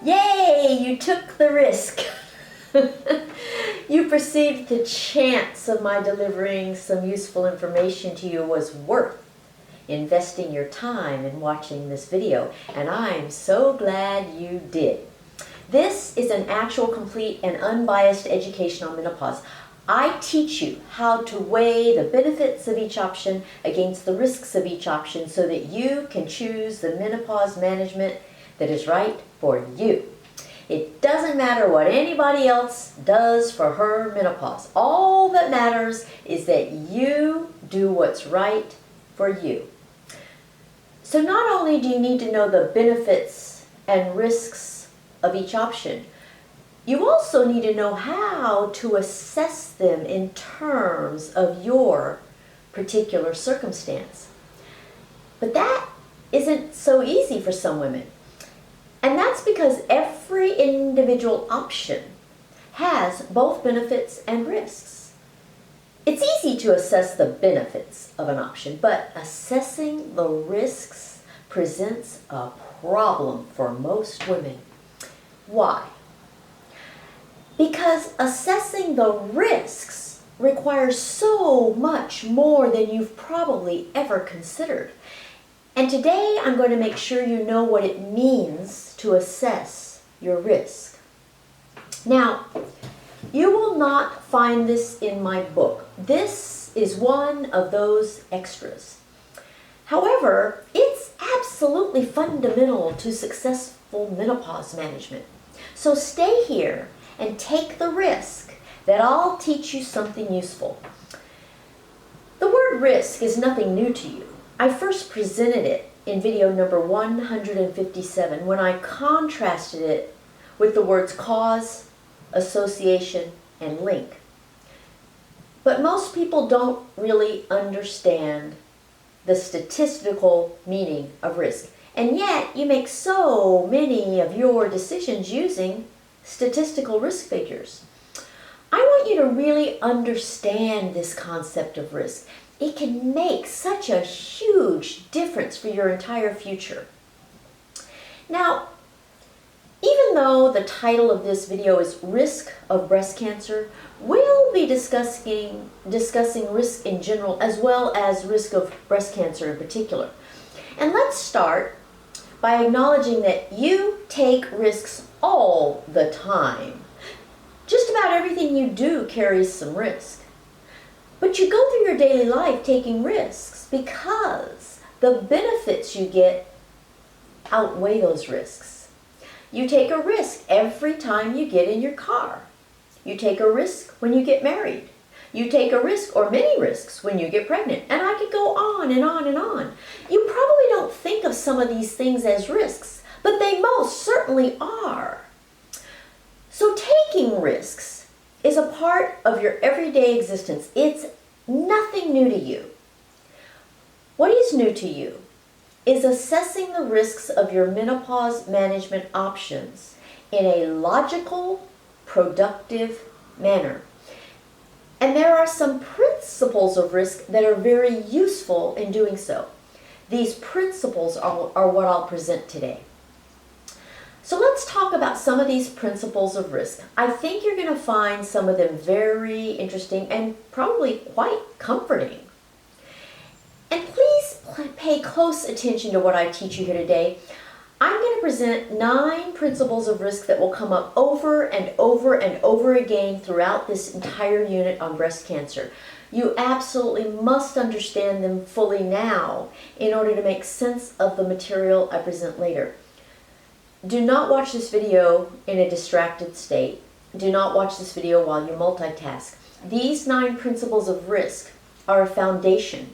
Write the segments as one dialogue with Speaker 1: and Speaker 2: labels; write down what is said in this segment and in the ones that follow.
Speaker 1: Yay, you took the risk. You perceived the chance of my delivering some useful information to you was worth investing your time in watching this video, and I'm so glad you did. This is an actual, complete, and unbiased education on menopause. I teach you how to weigh the benefits of each option against the risks of each option so that you can choose the menopause management that is right for you. It doesn't matter what anybody else does for her menopause. All that matters is that you do what's right for you. So not only do you need to know the benefits and risks of each option, you also need to know how to assess them in terms of your particular circumstance. But that isn't so easy for some women. And that's because every individual option has both benefits and risks. It's easy to assess the benefits of an option, but assessing the risks presents a problem for most women. Why? Because assessing the risks requires so much more than you've probably ever considered. And today I'm going to make sure you know what it means to assess your risk. Now, you will not find this in my book. This is one of those extras. However, it's absolutely fundamental to successful menopause management. So stay here and take the risk that I'll teach you something useful. The word risk is nothing new to you. I first presented it in video number 157 when I contrasted it with the words cause, association, and link. But most people don't really understand the statistical meaning of risk. And yet you make so many of your decisions using statistical risk figures. I want you to really understand this concept of risk. It can make such a huge difference for your entire future. Now, even though the title of this video is Risk of Breast Cancer, we'll be discussing risk in general as well as risk of breast cancer in particular. And let's start by acknowledging that you take risks all the time. Just about everything you do carries some risk. But you go through your daily life taking risks because the benefits you get outweigh those risks. You take a risk every time you get in your car. You take a risk when you get married. You take a risk or many risks when you get pregnant. And I could go on and on and on. You probably don't think of some of these things as risks, but they most certainly are. So taking risks is a part of your everyday existence. It's nothing new to you. What is new to you is assessing the risks of your menopause management options in a logical, productive manner. And there are some principles of risk that are very useful in doing so. These principles are what I'll present today. So let's talk about some of these principles of risk. I think you're going to find some of them very interesting and probably quite comforting. And please pay close attention to what I teach you here today. I'm going to present 9 principles of risk that will come up over and over and over again throughout this entire unit on breast cancer. You absolutely must understand them fully now in order to make sense of the material I present later. Do not watch this video in a distracted state. Do not watch this video while you multitask. These 9 principles of risk are a foundation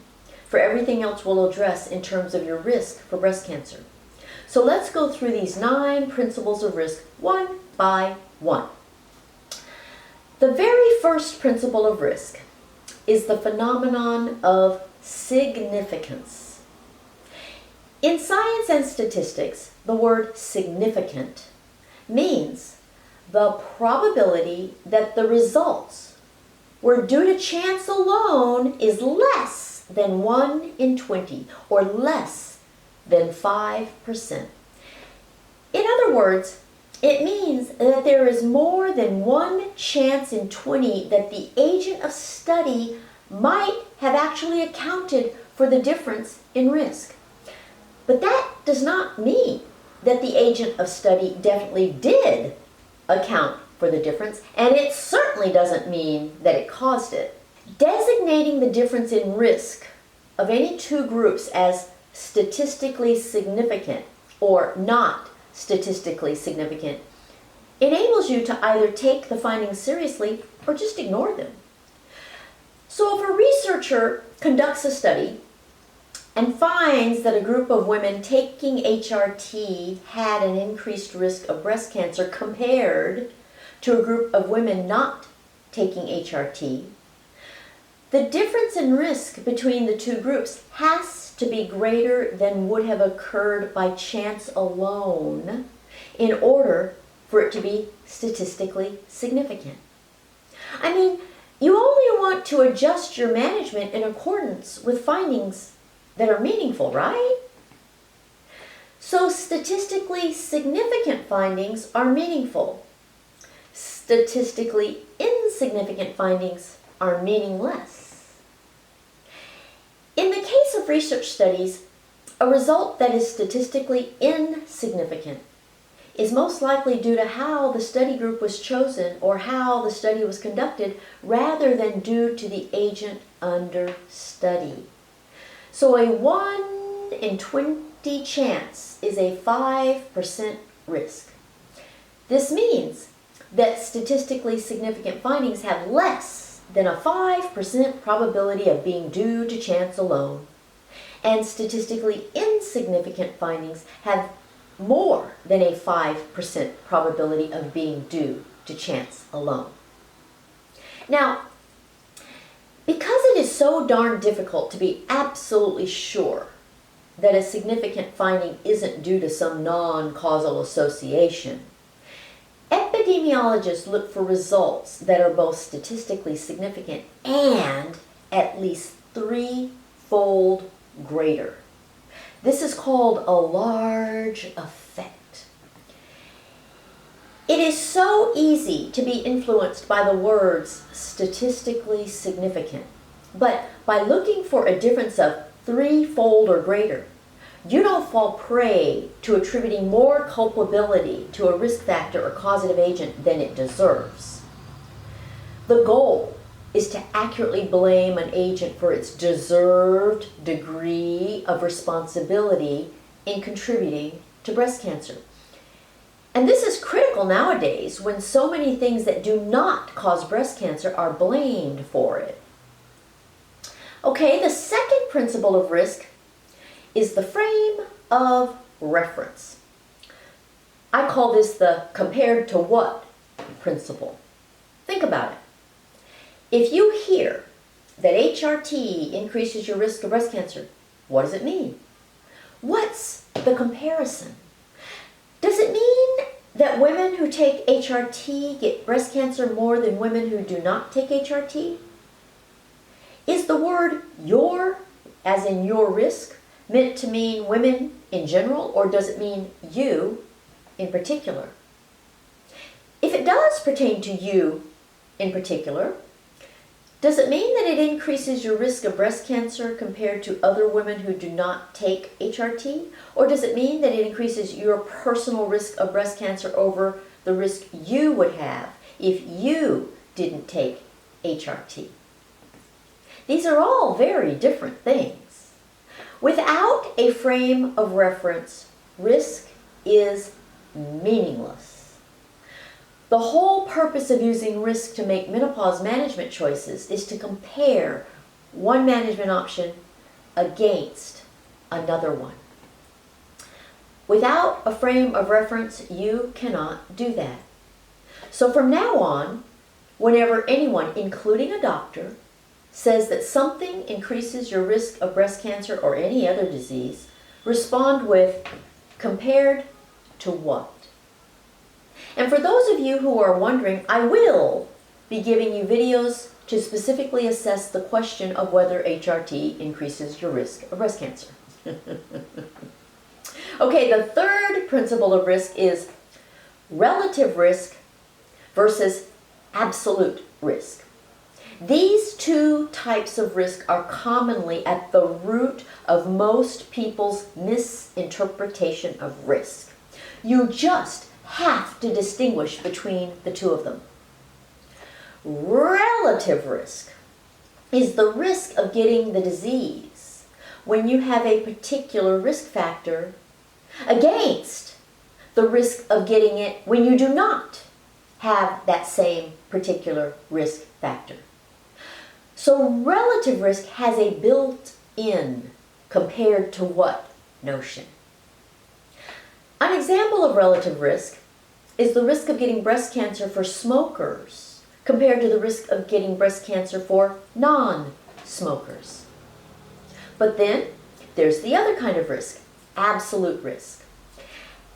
Speaker 1: for everything else we'll address in terms of your risk for breast cancer. So let's go through these 9 principles of risk one by one. The very first principle of risk is the phenomenon of significance. In science and statistics, the word significant means the probability that the results were due to chance alone is less than 1 in 20 or less than 5%. In other words, It means that there is more than one chance in 20 that the agent of study might have actually accounted for the difference in risk. But that does not mean that the agent of study definitely did account for the difference, and it certainly doesn't mean that it caused it. Designating the difference in risk of any two groups as statistically significant or not statistically significant enables you to either take the findings seriously or just ignore them. So if a researcher conducts a study and finds that a group of women taking HRT had an increased risk of breast cancer compared to a group of women not taking HRT, the difference in risk between the two groups has to be greater than would have occurred by chance alone in order for it to be statistically significant. I mean, you only want to adjust your management in accordance with findings that are meaningful, right? So statistically significant findings are meaningful. Statistically insignificant findings are meaningless. In the case of research studies, a result that is statistically insignificant is most likely due to how the study group was chosen or how the study was conducted rather than due to the agent under study. So a 1 in 20 chance is a 5% risk. This means that statistically significant findings have less than a 5% probability of being due to chance alone, and statistically insignificant findings have more than a 5% probability of being due to chance alone. Now, because it is so darn difficult to be absolutely sure that a significant finding isn't due to some non-causal association, epidemiologists look for results that are both statistically significant and at least 3-fold greater. This is called a large effect. It is so easy to be influenced by the words statistically significant, but by looking for a difference of 3-fold or greater, you don't fall prey to attributing more culpability to a risk factor or causative agent than it deserves. The goal is to accurately blame an agent for its deserved degree of responsibility in contributing to breast cancer. And this is critical nowadays when so many things that do not cause breast cancer are blamed for it. Okay, the second principle of risk is the frame of reference. I call this the compared to what principle. Think about it. If you hear that HRT increases your risk of breast cancer, what does it mean? What's the comparison? Does it mean that women who take HRT get breast cancer more than women who do not take HRT? Is the word your, as in your risk, meant to mean women in general, or does it mean you in particular? If it does pertain to you in particular, does it mean that it increases your risk of breast cancer compared to other women who do not take HRT? Or does it mean that it increases your personal risk of breast cancer over the risk you would have if you didn't take HRT? These are all very different things. Without a frame of reference, risk is meaningless. The whole purpose of using risk to make menopause management choices is to compare one management option against another one. Without a frame of reference, you cannot do that. So from now on, whenever anyone, including a doctor, says that something increases your risk of breast cancer or any other disease, respond with, compared to what? And for those of you who are wondering, I will be giving you videos to specifically assess the question of whether HRT increases your risk of breast cancer. Okay, the third principle of risk is relative risk versus absolute risk. These two types of risk are commonly at the root of most people's misinterpretation of risk. You just have to distinguish between the two of them. Relative risk is the risk of getting the disease when you have a particular risk factor against the risk of getting it when you do not have that same particular risk factor. So relative risk has a built-in compared to what notion? An example of relative risk is the risk of getting breast cancer for smokers compared to the risk of getting breast cancer for non-smokers. But then there's the other kind of risk, absolute risk.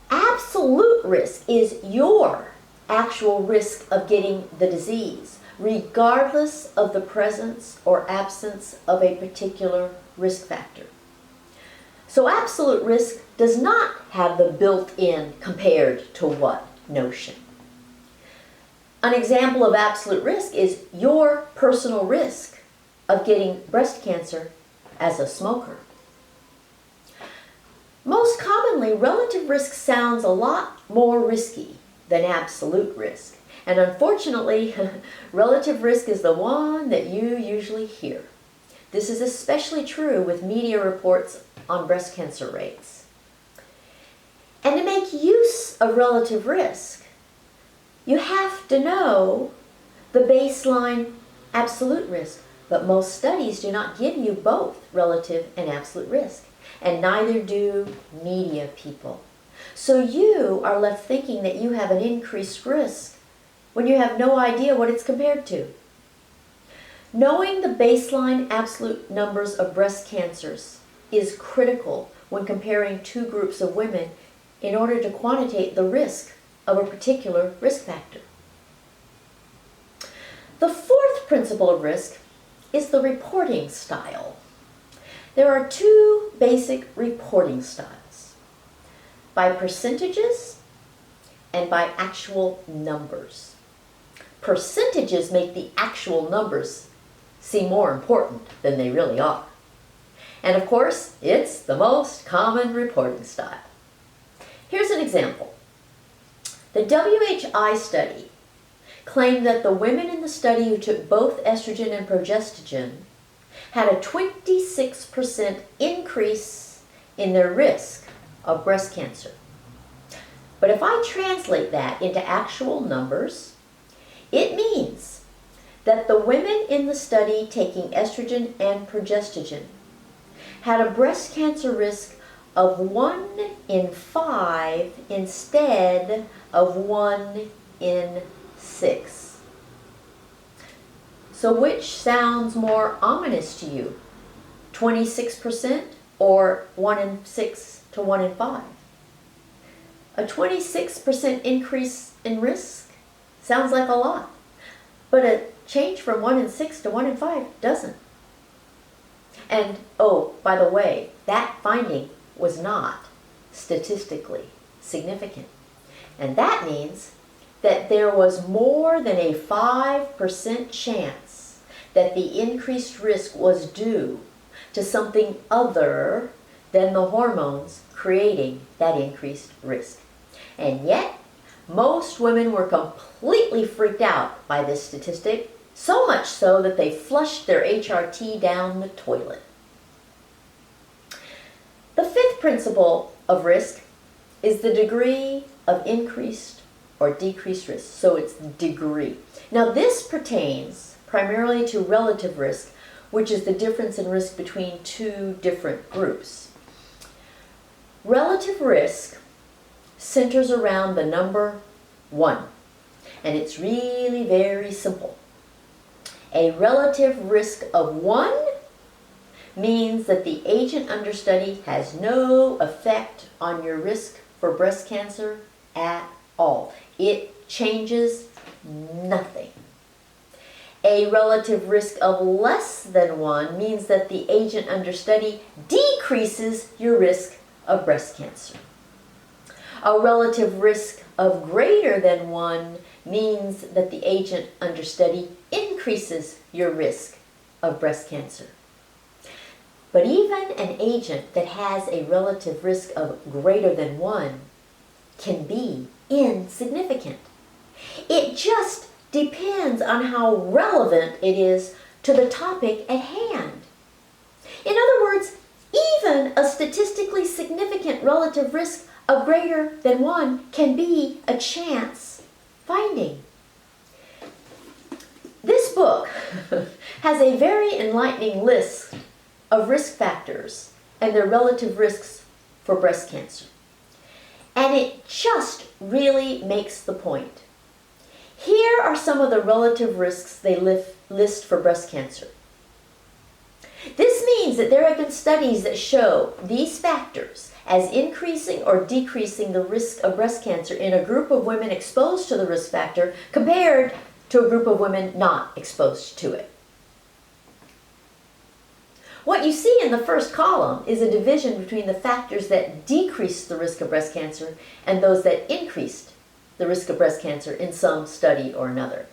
Speaker 1: Absolute risk is your actual risk of getting the disease, regardless of the presence or absence of a particular risk factor. So absolute risk does not have the built-in compared to what notion. An example of absolute risk is your personal risk of getting breast cancer as a smoker. Most commonly, relative risk sounds a lot more risky than absolute risk. And unfortunately, relative risk is the one that you usually hear. This is especially true with media reports on breast cancer rates. And to make use of relative risk, you have to know the baseline absolute risk. But most studies do not give you both relative and absolute risk, and neither do media people. So you are left thinking that you have an increased risk when you have no idea what it's compared to. Knowing the baseline absolute numbers of breast cancers is critical when comparing two groups of women in order to quantitate the risk of a particular risk factor. The fourth principle of risk is the reporting style. There are two basic reporting styles, by percentages and by actual numbers. Percentages make the actual numbers seem more important than they really are. And of course, it's the most common reporting style. Here's an example. The WHI study claimed that the women in the study who took both estrogen and progestogen had a 26% increase in their risk of breast cancer. But if I translate that into actual numbers, it means that the women in the study taking estrogen and progestogen had a breast cancer risk of 1 in 5 instead of 1 in 6. So which sounds more ominous to you? 26% or 1 in 6 to 1 in 5? A 26% increase in risk sounds like a lot, but a change from 1 in 6 to 1 in 5 doesn't. And oh, by the way, that finding was not statistically significant. And that means that there was more than a 5% chance that the increased risk was due to something other than the hormones creating that increased risk. And yet, most women were completely freaked out by this statistic, so much so that they flushed their HRT down the toilet. The fifth principle of risk is the degree of increased or decreased risk. So it's degree. Now this pertains primarily to relative risk, which is the difference in risk between two different groups. Relative risk centers around the number 1, and it's really very simple. A relative risk of 1 means that the agent under study has no effect on your risk for breast cancer at all. It changes nothing. A relative risk of less than 1 means that the agent under study decreases your risk of breast cancer. A relative risk of greater than 1 means that the agent under study increases your risk of breast cancer. But even an agent that has a relative risk of greater than 1 can be insignificant. It just depends on how relevant it is to the topic at hand. In other words, even a statistically significant relative risk of greater than 1 can be a chance finding. This book has a very enlightening list of risk factors and their relative risks for breast cancer. And it just really makes the point. Here are some of the relative risks they list for breast cancer. This means that there have been studies that show these factors as increasing or decreasing the risk of breast cancer in a group of women exposed to the risk factor compared to a group of women not exposed to it. What you see in the first column is a division between the factors that decreased the risk of breast cancer and those that increased the risk of breast cancer in some study or another.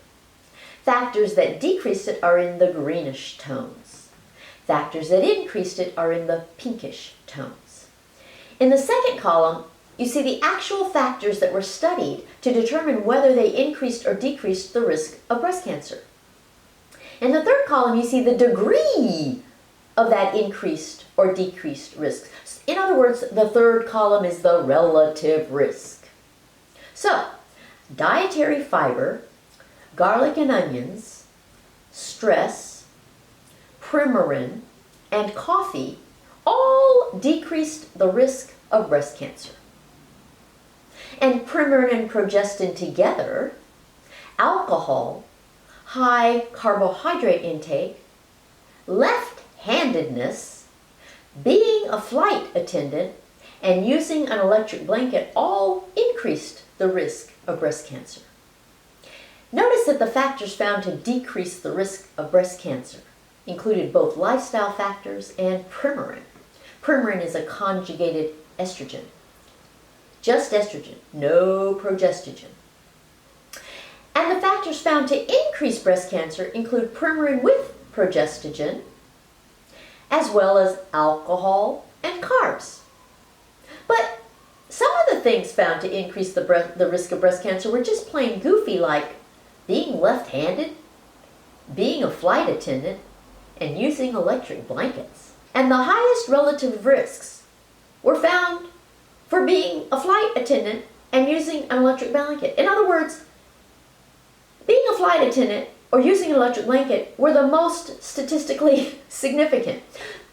Speaker 1: Factors that decreased it are in the greenish tones. Factors that increased it are in the pinkish tones. In the second column, you see the actual factors that were studied to determine whether they increased or decreased the risk of breast cancer. In the third column, you see the degree of that increased or decreased risk. In other words, the third column is the relative risk. So, dietary fiber, garlic and onions, stress, Premarin, and coffee all decreased the risk of breast cancer. And Premarin and progestin together, alcohol, high carbohydrate intake, left-handedness, being a flight attendant, and using an electric blanket all increased the risk of breast cancer. Notice that the factors found to decrease the risk of breast cancer included both lifestyle factors and Premarin. Premarin is a conjugated estrogen. Just estrogen, no progestogen. And the factors found to increase breast cancer include Premarin with progestogen, as well as alcohol and carbs. But some of the things found to increase the risk of breast cancer were just plain goofy, like being left-handed, being a flight attendant, and using electric blankets. And the highest relative risks were found for being a flight attendant and using an electric blanket. In other words, being a flight attendant or using an electric blanket were the most statistically significant.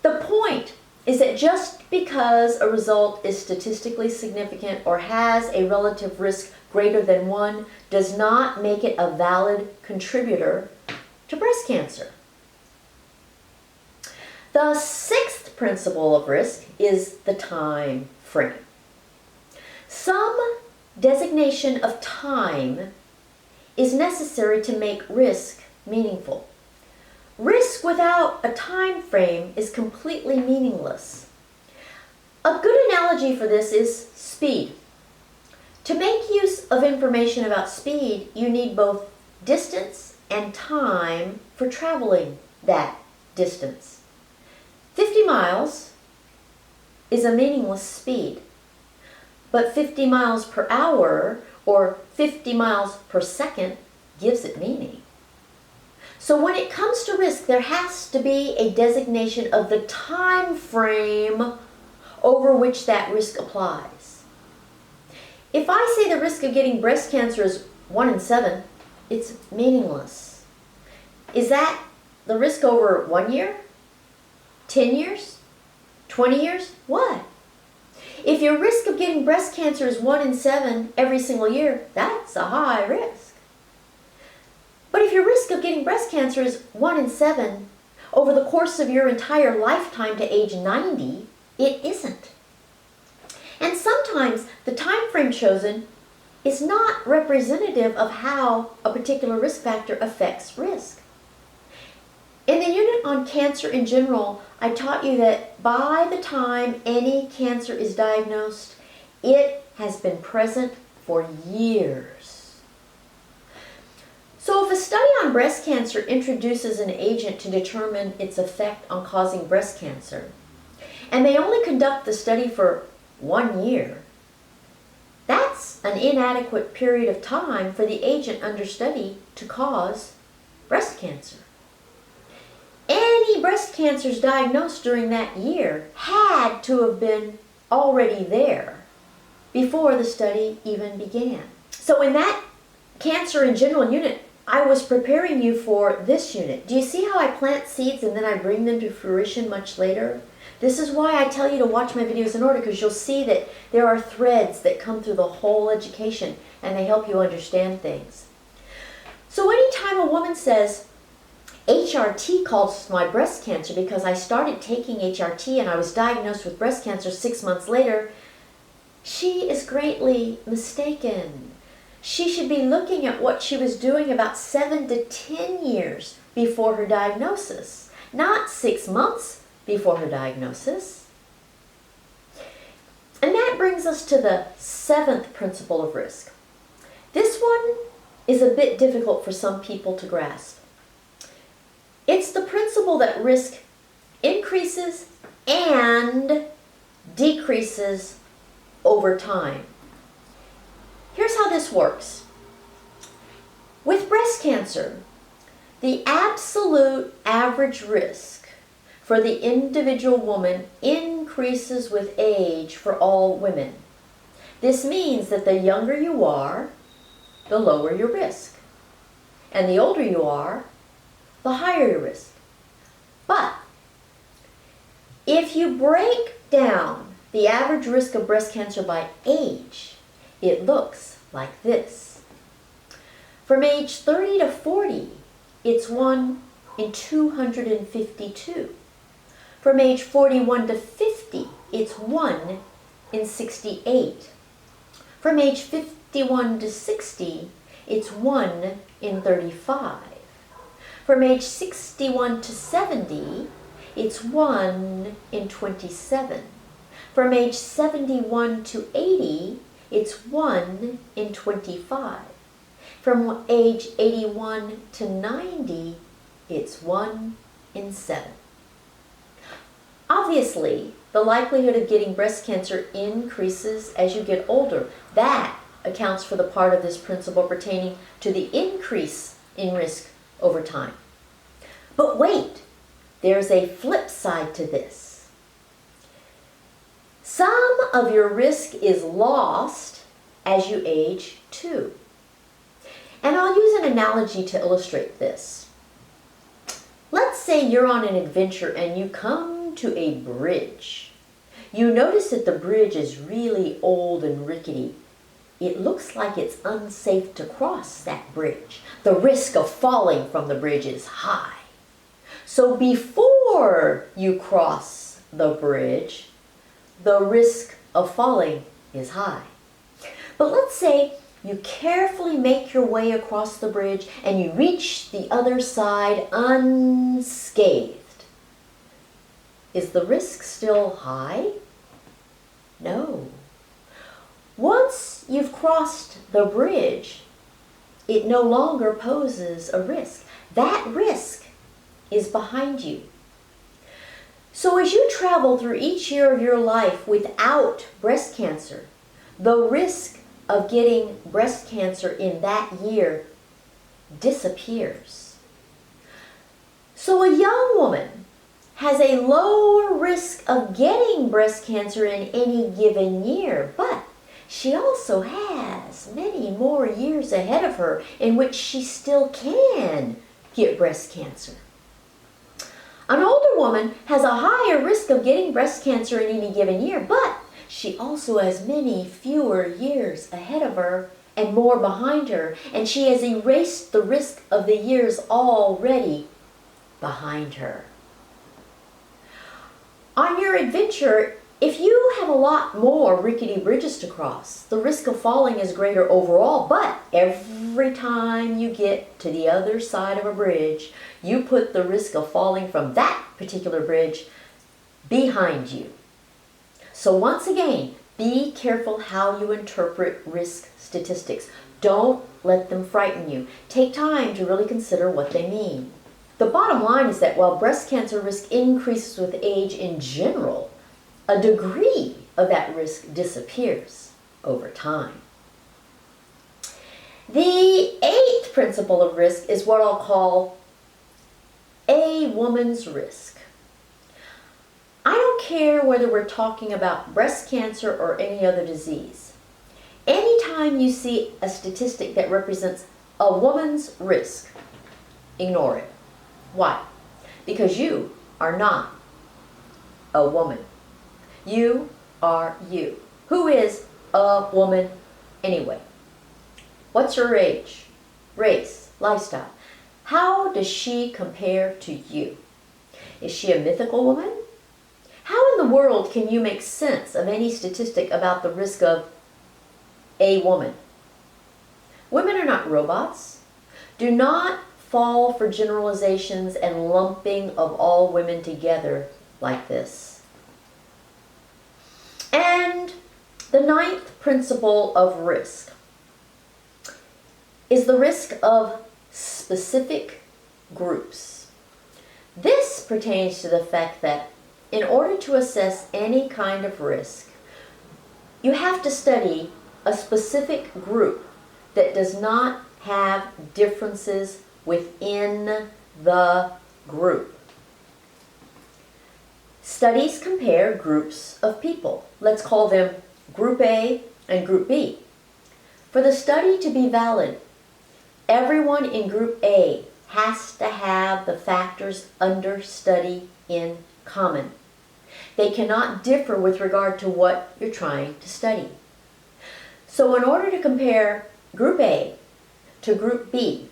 Speaker 1: The point is that just because a result is statistically significant or has a relative risk greater than 1 does not make it a valid contributor to breast cancer. The sixth principle of risk is the time frame. Some designation of time is necessary to make risk meaningful. Risk without a time frame is completely meaningless. A good analogy for this is speed. To make use of information about speed, you need both distance and time for traveling that distance. 50 miles is a meaningless speed, but 50 miles per hour or 50 miles per second gives it meaning. So when it comes to risk, there has to be a designation of the time frame over which that risk applies. If I say the risk of getting breast cancer is 1 in 7, it's meaningless. Is that the risk over 1 year? 10 years? 20 years? What? If your risk of getting breast cancer is 1 in 7 every single year, that's a high risk. But if your risk of getting breast cancer is 1 in 7 over the course of your entire lifetime to age 90, it isn't. And sometimes the time frame chosen is not representative of how a particular risk factor affects risk. In the unit on cancer in general, I taught you that by the time any cancer is diagnosed, it has been present for years. So if a study on breast cancer introduces an agent to determine its effect on causing breast cancer, and they only conduct the study for 1 year, that's an inadequate period of time for the agent under study to cause breast cancer. Any breast cancers diagnosed during that year had to have been already there before the study even began. So in that cancer in general unit, I was preparing you for this unit. Do you see how I plant seeds and then I bring them to fruition much later? This is why I tell you to watch my videos in order, because you'll see that there are threads that come through the whole education and they help you understand things. So anytime a woman says, HRT caused my breast cancer because I started taking HRT and I was diagnosed with breast cancer 6 months later, she is greatly mistaken. She should be looking at what she was doing about 7 to 10 years before her diagnosis, not 6 months before her diagnosis. And that brings us to the 7th principle of risk. This one is a bit difficult for some people to grasp. It's the principle that risk increases and decreases over time. Here's how this works. With breast cancer, the absolute average risk for the individual woman increases with age for all women. This means that the younger you are, the lower your risk. And the older you are, the higher your risk. But if you break down the average risk of breast cancer by age, it looks like this. From age 30 to 40, it's 1 in 252. From age 41 to 50, it's 1 in 68. From age 51 to 60, it's 1 in 35. From age 61 to 70, it's 1 in 27. From age 71 to 80, it's 1 in 25. From age 81 to 90, it's 1 in 7. Obviously, the likelihood of getting breast cancer increases as you get older. That accounts for the part of this principle pertaining to the increase in risk over time. But wait, there's a flip side to this. Some of your risk is lost as you age too. And I'll use an analogy to illustrate this. Let's say you're on an adventure and you come to a bridge. You notice that the bridge is really old and rickety. It looks like it's unsafe to cross that bridge. The risk of falling from the bridge is high. So before you cross the bridge, the risk of falling is high. But let's say you carefully make your way across the bridge and you reach the other side unscathed. Is the risk still high? No. Once you've crossed the bridge, it no longer poses a risk. That risk is behind you. So as you travel through each year of your life without breast cancer, the risk of getting breast cancer in that year disappears. So a young woman has a lower risk of getting breast cancer in any given year, but she also has many more years ahead of her in which she still can get breast cancer. An older woman has a higher risk of getting breast cancer in any given year, but she also has many fewer years ahead of her and more behind her, and she has erased the risk of the years already behind her. On your adventure, if you have a lot more rickety bridges to cross, the risk of falling is greater overall, but every time you get to the other side of a bridge, you put the risk of falling from that particular bridge behind you. So once again, Be careful how you interpret risk statistics. Don't let them frighten you. Take time to really consider what they mean. The bottom line is that while breast cancer risk increases with age in general, a degree of that risk disappears over time. The 8th principle of risk is what I'll call a woman's risk. I don't care whether we're talking about breast cancer or any other disease. Anytime you see a statistic that represents a woman's risk, ignore it. Why? Because you are not a woman. You are you. Who is a woman anyway? What's her age, race, lifestyle? How does she compare to you? Is she a mythical woman? How in the world can you make sense of any statistic about the risk of a woman? Women are not robots. Do not fall for generalizations and lumping of all women together like this. And the 9th principle of risk is the risk of specific groups. This pertains to the fact that in order to assess any kind of risk, you have to study a specific group that does not have differences within the group. Studies compare groups of people. Let's call them Group A and Group B. For the study to be valid, everyone in Group A has to have the factors under study in common. They cannot differ with regard to what you're trying to study. So in order to compare Group A to Group B,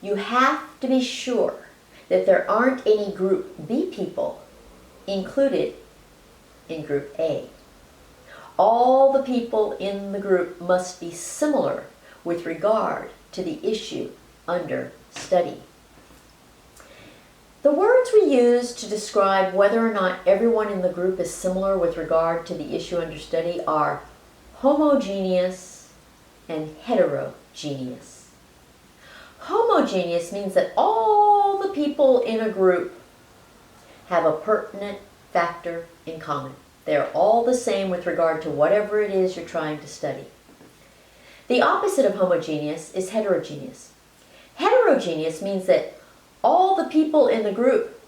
Speaker 1: you have to be sure that there aren't any Group B people included in Group A. All the people in the group must be similar with regard to the issue under study. The words we use to describe whether or not everyone in the group is similar with regard to the issue under study are homogeneous and heterogeneous. Homogeneous means that all the people in a group have a pertinent factor in common. They're all the same with regard to whatever it is you're trying to study. The opposite of homogeneous is heterogeneous. Heterogeneous means that all the people in the group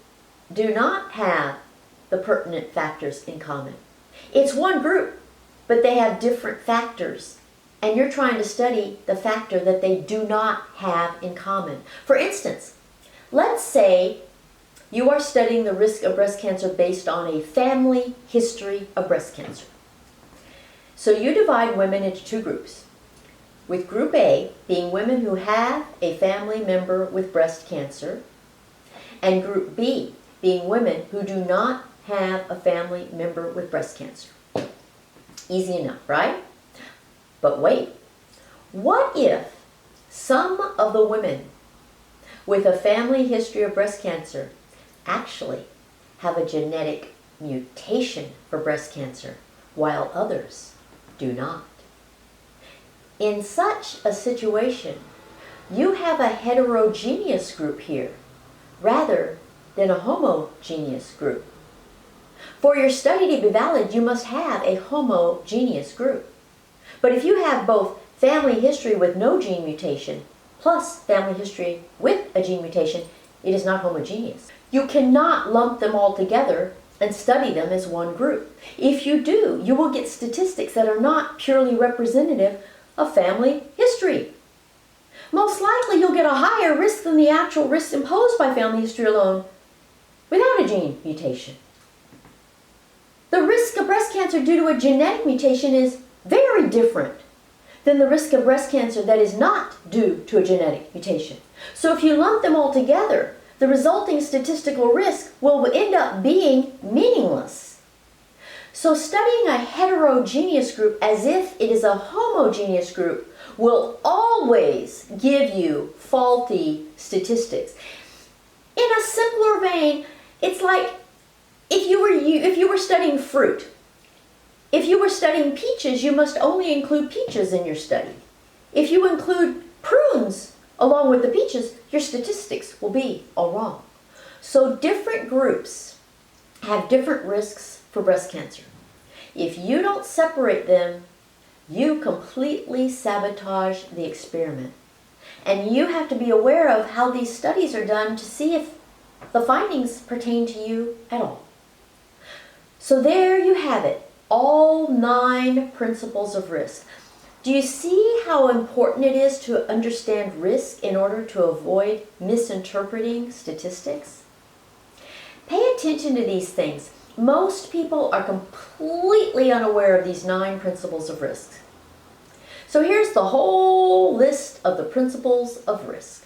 Speaker 1: do not have the pertinent factors in common. It's one group, but they have different factors, and you're trying to study the factor that they do not have in common. For instance, let's say you are studying the risk of breast cancer based on a family history of breast cancer. So you divide women into two groups, with Group A being women who have a family member with breast cancer, and Group B being women who do not have a family member with breast cancer. Easy enough, right? But wait, what if some of the women with a family history of breast cancer actually have a genetic mutation for breast cancer, while others do not? In such a situation, you have a heterogeneous group here, rather than a homogeneous group. For your study to be valid, you must have a homogeneous group. But if you have both family history with no gene mutation, plus family history with a gene mutation, it is not homogeneous. You cannot lump them all together and study them as one group. If you do, you will get statistics that are not purely representative of family history. Most likely you'll get a higher risk than the actual risk imposed by family history alone without a gene mutation. The risk of breast cancer due to a genetic mutation is very different than the risk of breast cancer that is not due to a genetic mutation. So if you lump them all together, the resulting statistical risk will end up being meaningless. So studying a heterogeneous group as if it is a homogeneous group will always give you faulty statistics. In a simpler vein, it's like if you were studying fruit If you were studying peaches, you must only include peaches in your study. If you include prunes along with the peaches, your statistics will be all wrong. So different groups have different risks for breast cancer. If you don't separate them, you completely sabotage the experiment. And you have to be aware of how these studies are done to see if the findings pertain to you at all. So there you have it, all 9 principles of risk. Do you see how important it is to understand risk in order to avoid misinterpreting statistics? Pay attention to these things. Most people are completely unaware of these 9 principles of risk. So here's the whole list of the principles of risk.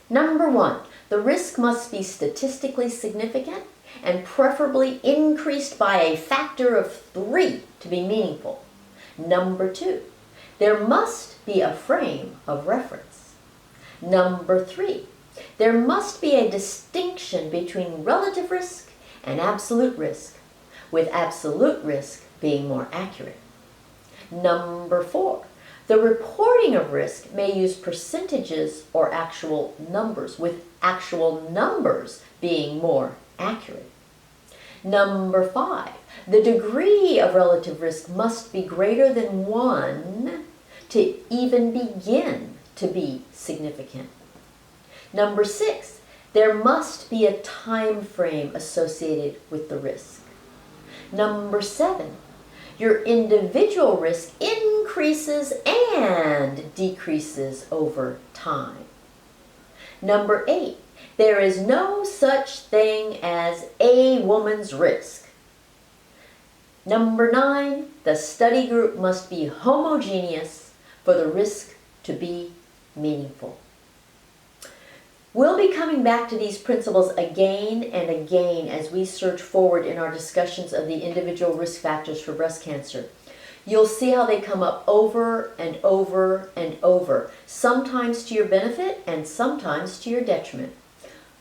Speaker 1: Number 1, the risk must be statistically significant and preferably increased by a factor of 3 to be meaningful. Number 2, there must be a frame of reference. Number 3, there must be a distinction between relative risk and absolute risk, with absolute risk being more accurate. Number 4, the reporting of risk may use percentages or actual numbers, with actual numbers being more accurate. Number 5, the degree of relative risk must be greater than 1 to even begin to be significant. Number 6, there must be a time frame associated with the risk. Number 7, your individual risk increases and decreases over time. Number 8, there is no such thing as a woman's risk. Number 9, the study group must be homogeneous for the risk to be meaningful. We'll be coming back to these principles again and again as we search forward in our discussions of the individual risk factors for breast cancer. You'll see how they come up over and over and over, sometimes to your benefit and sometimes to your detriment.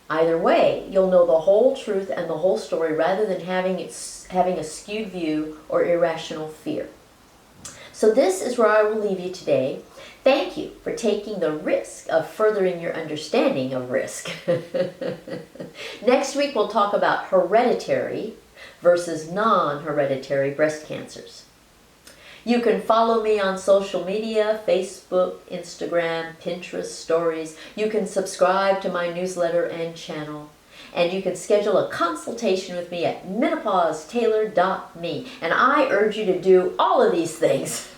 Speaker 1: Either way, you'll know the whole truth and the whole story rather than having a skewed view or irrational fear. So this is where I will leave you today. Thank you for taking the risk of furthering your understanding of risk. Next week we'll talk about hereditary versus non-hereditary breast cancers. You can follow me on social media, Facebook, Instagram, Pinterest, Stories. You can subscribe to my newsletter and channel. And you can schedule a consultation with me at menopausetailor.me. And I urge you to do all of these things.